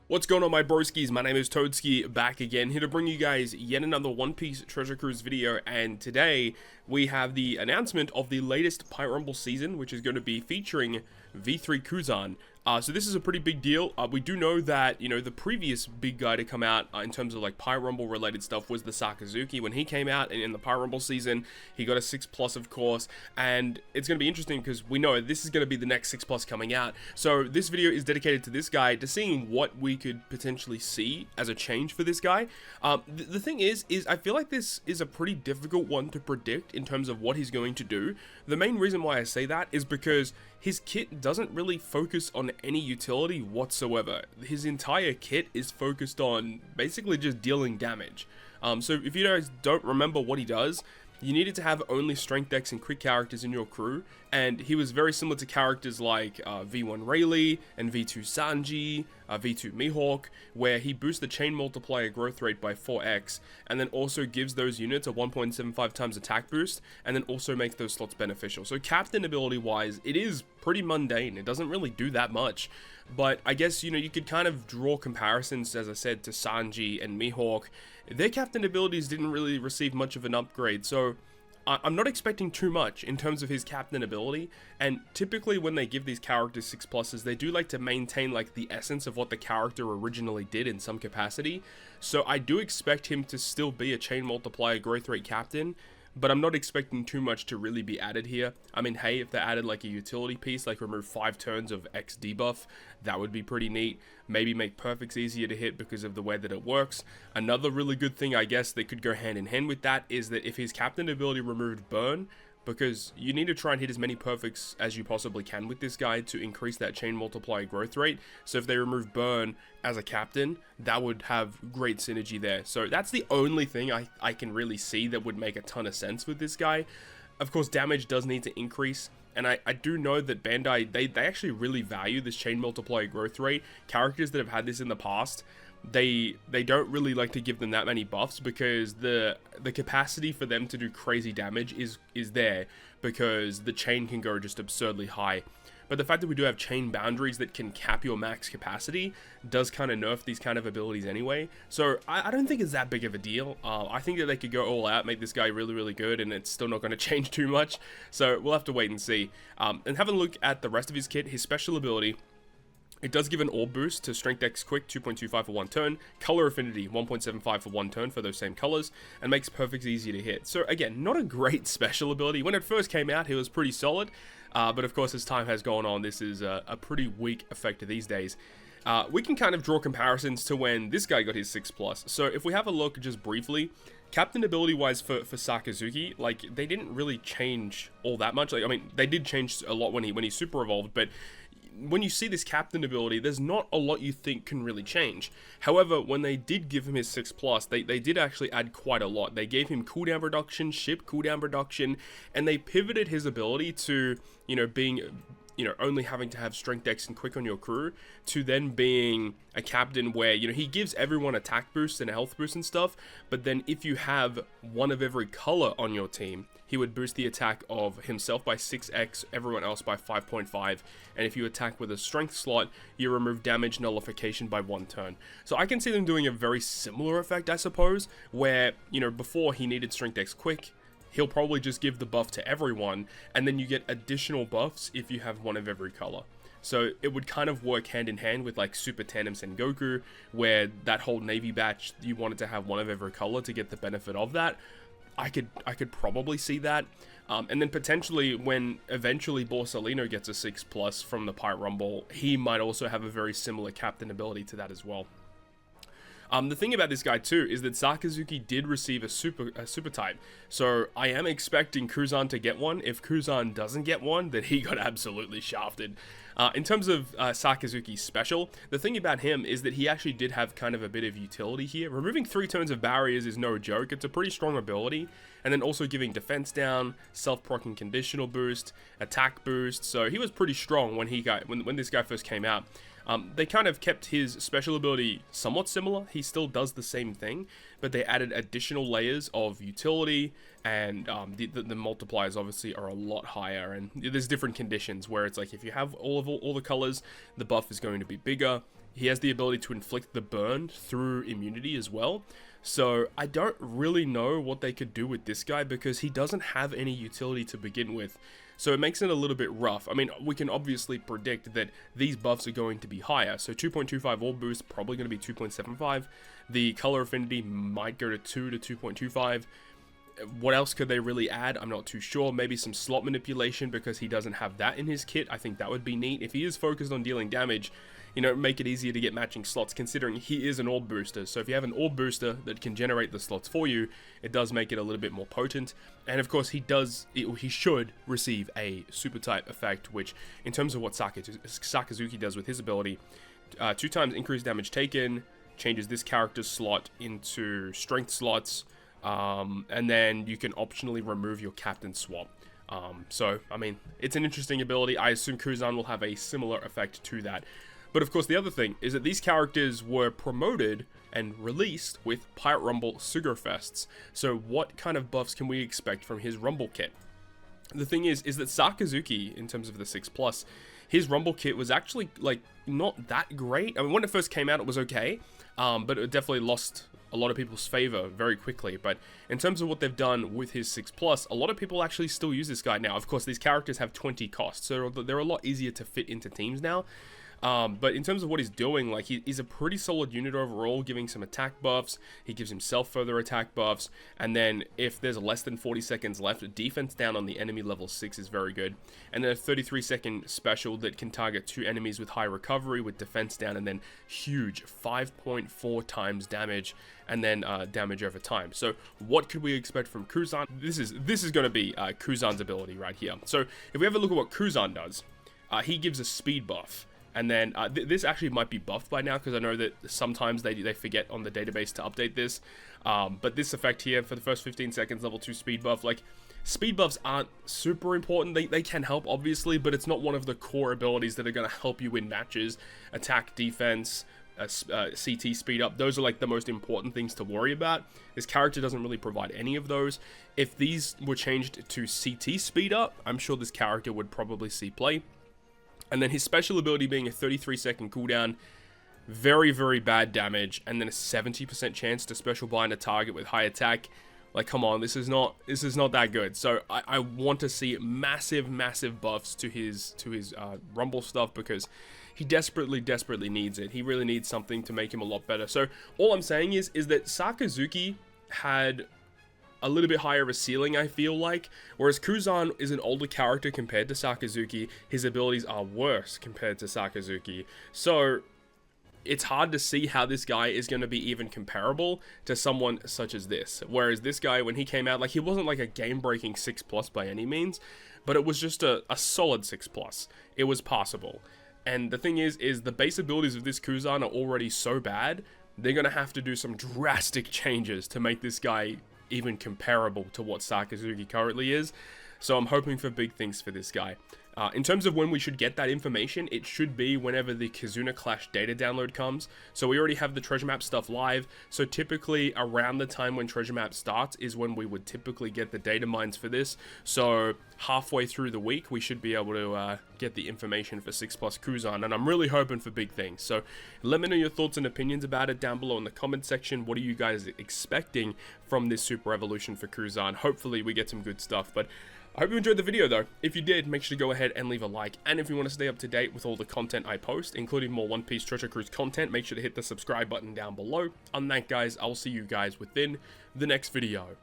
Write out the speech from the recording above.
What's going on, my broskiis? My name is Toadski, back again, here to bring you guys yet another One Piece Treasure Cruise video, and today we have the announcement of the latest Pirate Rumble season, which is going to be featuring V3 Kuzan. So this is a pretty big deal. We do know that, the previous big guy to come out in terms of like Pirate Rumble related stuff was the Sakazuki. When he came out and in the Pirate Rumble season, he got a 6+, of course, and it's going to be interesting because we know this is going to be the next 6+ coming out. So this video is dedicated to this guy, to seeing what we could potentially see as a change for this guy. The thing is I feel like this is a pretty difficult one to predict in terms of what he's going to do. The main reason why I say that is because his kit doesn't really focus on any utility whatsoever. His entire kit is focused on basically just dealing damage. So if you guys don't remember what he does, you needed to have only strength decks and quick characters in your crew, and he was very similar to characters like V1 Rayleigh and V2 Sanji, V2 Mihawk, where he boosts the chain multiplier growth rate by 4x, and then also gives those units a 1.75 times attack boost, and then also makes those slots beneficial. So captain ability wise, it is pretty mundane. It doesn't really do that much, but I guess, you could kind of draw comparisons, as I said, to Sanji and Mihawk. Their captain abilities didn't really receive much of an upgrade, so I'm not expecting too much in terms of his captain ability. And typically when they give these characters 6+, they do like to maintain like the essence of what the character originally did in some capacity. So I do expect him to still be a chain multiplier growth rate captain, but I'm not expecting too much to really be added here. I mean, hey, if they added like a utility piece, like remove 5 turns of X debuff, that would be pretty neat. Maybe make perfects easier to hit because of the way that it works. Another really good thing, I guess, that could go hand in hand with that is that if his captain ability removed burn, because you need to try and hit as many perfects as you possibly can with this guy to increase that chain multiplier growth rate. So if they remove burn as a captain, that would have great synergy there. So that's the only thing I can really see that would make a ton of sense with this guy. Of course, damage does need to increase, and I do know that Bandai, they actually really value this chain multiplier growth rate. Characters that have had this in the past, they don't really like to give them that many buffs, because the capacity for them to do crazy damage is there, because the chain can go just absurdly high. But the fact that we do have chain boundaries that can cap your max capacity does kind of nerf these kind of abilities anyway. So I don't think it's that big of a deal. I think that they could go all out, make this guy really, really good, and it's still not going to change too much. So we'll have to wait and see. And have a look at the rest of his kit. His special ability, it does give an orb boost to Strength X Quick 2.25 for 1 turn, Color Affinity 1.75 for 1 turn for those same colors, and makes perfects easier to hit. So again, not a great special ability. When it first came out, it was pretty solid, but of course as time has gone on, this is a pretty weak effect these days. We can kind of draw comparisons to when this guy got his 6+. So if we have a look just briefly, captain ability wise for Sakazuki, like, they didn't really change all that much. Like, I mean, they did change a lot when he super evolved, but when you see this captain ability, there's not a lot you think can really change. However, when they did give him his 6+, they did actually add quite a lot. They gave him cooldown reduction, ship cooldown reduction, and they pivoted his ability to, being, only having to have strength dex and quick on your crew, to then being a captain where, he gives everyone attack boosts and health boosts and stuff, but then if you have one of every color on your team, he would boost the attack of himself by 6x, everyone else by 5.5, and if you attack with a strength slot, you remove damage nullification by 1 turn. So I can see them doing a very similar effect, I suppose, where, before he needed strength x quick, he'll probably just give the buff to everyone, and then you get additional buffs if you have one of every color. So it would kind of work hand in hand with like Super Tandem Sengoku, where that whole Navy batch, you wanted to have one of every color to get the benefit of that. I could probably see that. And then potentially when eventually Borsalino gets a 6+ from the Pirate Rumble, he might also have a very similar captain ability to that as well. The thing about this guy too is that Sakazuki did receive a super type, so I am expecting Kuzan to get one. If Kuzan doesn't get one, then he got absolutely shafted. In terms of Sakazuki's special, the thing about him is that he actually did have kind of a bit of utility here. Removing 3 turns of barriers is no joke. It's a pretty strong ability, and then also giving defense down, self-proccing conditional boost, attack boost. So he was pretty strong when when this guy first came out. They kind of kept his special ability somewhat similar. He still does the same thing, but they added additional layers of utility, and the multipliers obviously are a lot higher, and there's different conditions where it's like if you have all the colors, the buff is going to be bigger. he has the ability to inflict the burn through immunity as well. So I don't really know what they could do with this guy because he doesn't have any utility to begin with. So it makes it a little bit rough. I mean, we can obviously predict that these buffs are going to be higher. So 2.25 orb boost, probably going to be 2.75. The color affinity might go to 2 to 2.25. What else could they really add? I'm not too sure. Maybe some slot manipulation because he doesn't have that in his kit. I think that would be neat. If he is focused on dealing damage, you know, make it easier to get matching slots considering he is an orb booster. So if you have an orb booster that can generate the slots for you, it does make it a little bit more potent. And of course he should receive a super type effect, which in terms of what Sakazuki does with his ability, 2 times increased damage taken, changes this character's slot into strength slots, and then you can optionally remove your captain swap. So, I mean, it's an interesting ability. I assume Kuzan will have a similar effect to that. But of course, the other thing is that these characters were promoted and released with Pirate Rumble Sugarfests. So what kind of buffs can we expect from his Rumble kit? The thing is that Sakazuki, in terms of the 6+, his Rumble kit was actually, like, not that great. I mean, when it first came out, it was okay, but it definitely lost a lot of people's favor very quickly. But in terms of what they've done with his 6+, a lot of people actually still use this guy now. Of course, these characters have 20 costs, so they're a lot easier to fit into teams now. But in terms of what he's doing, like, he's a pretty solid unit overall, giving some attack buffs. He gives himself further attack buffs. And then if there's less than 40 seconds left, defense down on the enemy level 6 is very good. And then a 33-second special that can target 2 enemies with high recovery with defense down, and then huge 5.4 times damage, and then damage over time. So what could we expect from Kuzan? This is going to be Kuzan's ability right here. So if we have a look at what Kuzan does, he gives a speed buff. And then this actually might be buffed by now because I know that sometimes they forget on the database to update this. But this effect here for the first 15 seconds, level 2 speed buff, like, speed buffs aren't super important. They can help, obviously, but it's not one of the core abilities that are going to help you win matches. Attack, defense, CT speed up, those are like the most important things to worry about. This character doesn't really provide any of those. If these were changed to CT speed up, I'm sure this character would probably see play. And then his special ability being a 33-second cooldown, very, very bad damage, and then a 70% chance to special bind a target with high attack. Like, come on, this is not that good. So I want to see massive, massive buffs to his Rumble stuff because he desperately needs it. He really needs something to make him a lot better. So all I'm saying is that Sakazuki had a little bit higher of a ceiling, I feel like, whereas Kuzan is an older character compared to Sakazuki. His abilities are worse compared to Sakazuki, so it's hard to see how this guy is going to be even comparable to someone such as this. Whereas this guy, when he came out, like, he wasn't like a game-breaking 6+ by any means, but it was just a solid 6+. It was passable. And the thing is the base abilities of this Kuzan are already so bad, they're going to have to do some drastic changes to make this guy even comparable to what Sakazuki currently is. So I'm hoping for big things for this guy. In terms of when we should get that information, it should be whenever the Kizuna Clash data download comes. So we already have the treasure map stuff live. So typically around the time when treasure map starts is when we would typically get the data mines for this. So halfway through the week, we should be able to get the information for 6+ Kuzan. And I'm really hoping for big things. So let me know your thoughts and opinions about it down below in the comment section. What are you guys expecting from this super evolution for Kuzan? Hopefully we get some good stuff. But I hope you enjoyed the video though. If you did, make sure to go ahead and leave a like. And if you want to stay up to date with all the content I post, including more One Piece Treasure Cruise content, make sure to hit the subscribe button down below. On that, guys, I'll see you guys within the next video.